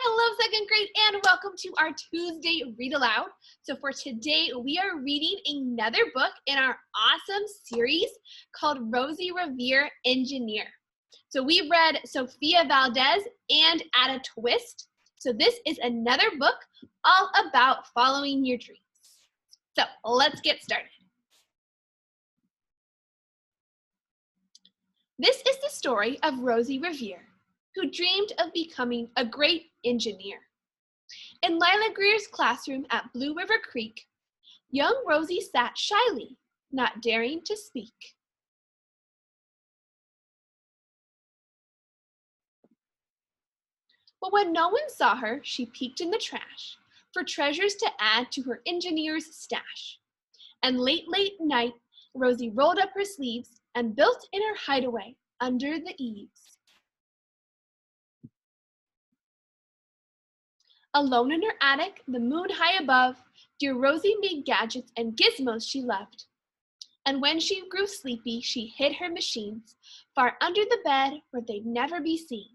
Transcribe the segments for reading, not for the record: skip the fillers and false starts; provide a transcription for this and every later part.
Hello, second grade, and welcome to our Tuesday Read Aloud. So for today, we are reading another book in our awesome series called Rosie Revere, Engineer. So we read Sophia Valdez and Add a Twist. So this is another book all about following your dreams. So let's get started. This is the story of Rosie Revere, who dreamed of becoming a great engineer. In Lila Greer's classroom at Blue River Creek, young Rosie sat shyly, not daring to speak. But when no one saw her, she peeked in the trash for treasures to add to her engineer's stash. And late night, Rosie rolled up her sleeves and built in her hideaway under the eaves. Alone in her attic, the moon high above, dear Rosie made gadgets and gizmos she loved. And when she grew sleepy, she hid her machines far under the bed where they'd never be seen.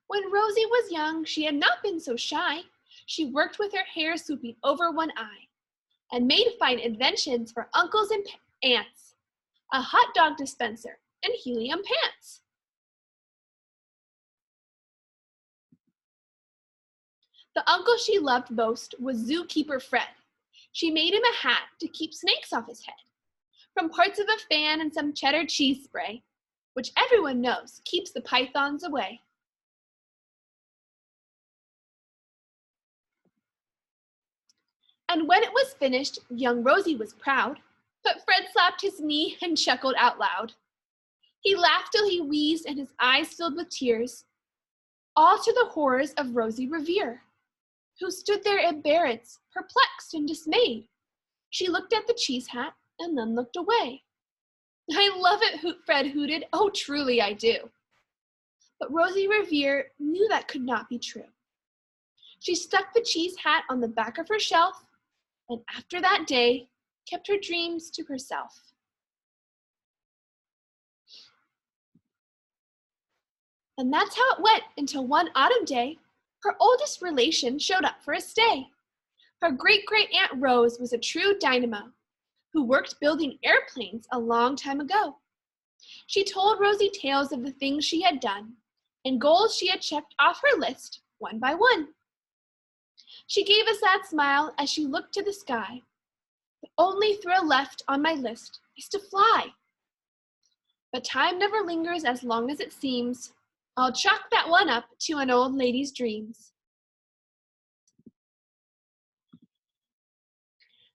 When Rosie was young, she had not been so shy. She worked with her hair swooping over one eye and made fine inventions for uncles and aunts, a hot dog dispenser and helium pants. The uncle she loved most was zookeeper Fred. She made him a hat to keep snakes off his head, from parts of a fan and some cheddar cheese spray, which everyone knows keeps the pythons away. And when it was finished, young Rosie was proud, but Fred slapped his knee and chuckled out loud. He laughed till he wheezed and his eyes filled with tears, all to the horrors of Rosie Revere, who stood there embarrassed, perplexed, and dismayed. She looked at the cheese hat and then looked away. I love it, Fred hooted. Oh, truly I do. But Rosie Revere knew that could not be true. She stuck the cheese hat on the back of her shelf, and after that day, kept her dreams to herself. And that's how it went until one autumn day, her oldest relation showed up for a stay. Her great-great-aunt Rose was a true dynamo who worked building airplanes a long time ago. She told Rosie tales of the things she had done and goals she had checked off her list one by one. She gave a sad smile as she looked to the sky. The only thrill left on my list is to fly. But time never lingers as long as it seems. I'll chalk that one up to an old lady's dreams.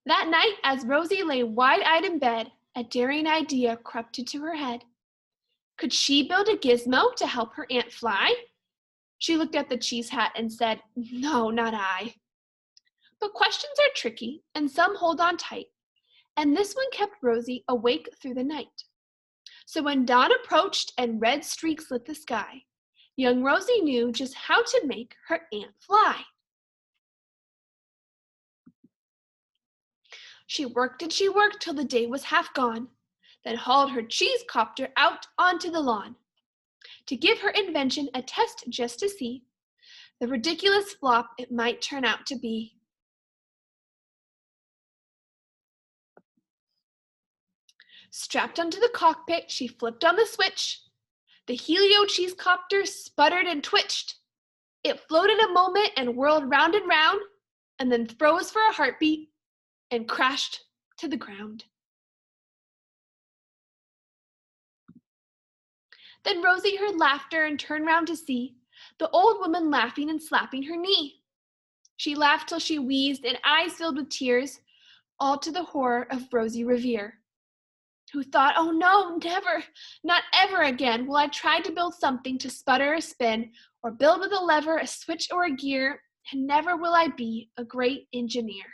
That night, as Rosie lay wide-eyed in bed, a daring idea crept into her head. Could she build a gizmo to help her aunt fly? She looked at the cheese hat and said, "No, not I." But questions are tricky, and some hold on tight, and this one kept Rosie awake through the night. So when dawn approached and red streaks lit the sky, young Rosie knew just how to make her aunt fly. She worked and she worked till the day was half gone, then hauled her cheese copter out onto the lawn to give her invention a test just to see the ridiculous flop it might turn out to be. Strapped onto the cockpit, she flipped on the switch. The helio cheese copter sputtered and twitched. It floated a moment and whirled round and then froze for a heartbeat and crashed to the ground. Then Rosie heard laughter and turned round to see the old woman laughing and slapping her knee. She laughed till she wheezed and eyes filled with tears, all to the horror of Rosie Revere, who thought, oh no, never, not ever again will I try to build something to sputter or spin, or build with a lever, a switch, or a gear, and never will I be a great engineer.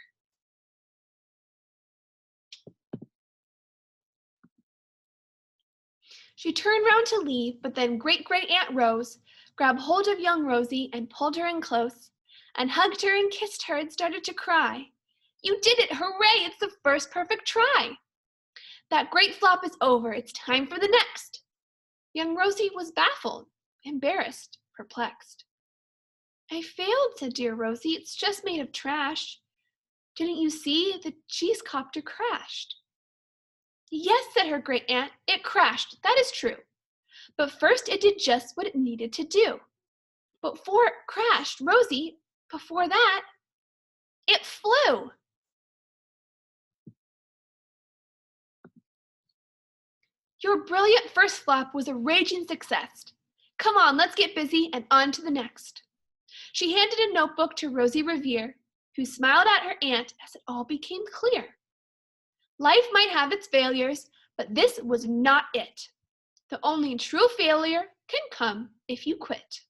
She turned round to leave, but then great-great-aunt Rose grabbed hold of young Rosie and pulled her in close, and hugged her and kissed her and started to cry. You did it, hooray, it's the first perfect try. That great flop is over, it's time for the next. Young Rosie was baffled, embarrassed, perplexed. I failed, said dear Rosie. It's just made of trash. Didn't you see? The cheese copter crashed. Yes, said her great aunt, it crashed, that is true. But first it did just what it needed to do. But before it crashed, Rosie, before that, it flew. Your brilliant first flop was a raging success. Come on, let's get busy and on to the next. She handed a notebook to Rosie Revere, who smiled at her aunt as it all became clear. Life might have its failures, but this was not it. The only true failure can come if you quit.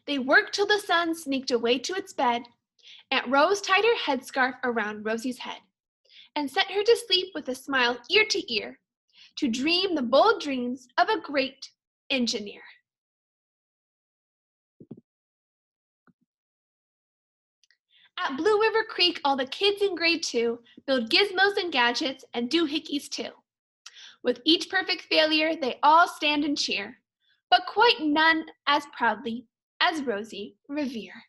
They worked till the sun sneaked away to its bed. Aunt Rose tied her headscarf around Rosie's head and sent her to sleep with a smile ear to ear, to dream the bold dreams of a great engineer. At Blue River Creek, all the kids in grade 2 build gizmos and gadgets and doohickeys too. With each perfect failure, they all stand and cheer, but quite none as proudly as Rosie Revere.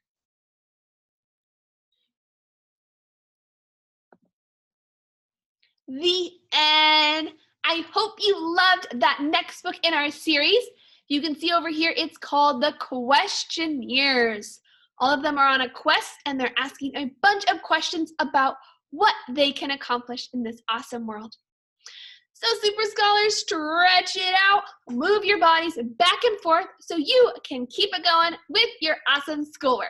The end. I hope you loved that next book in our series. You can see over here, it's called The Questionnaires. All of them are on a quest and they're asking a bunch of questions about what they can accomplish in this awesome world. So Super Scholars, stretch it out, move your bodies back and forth so you can keep it going with your awesome schoolwork.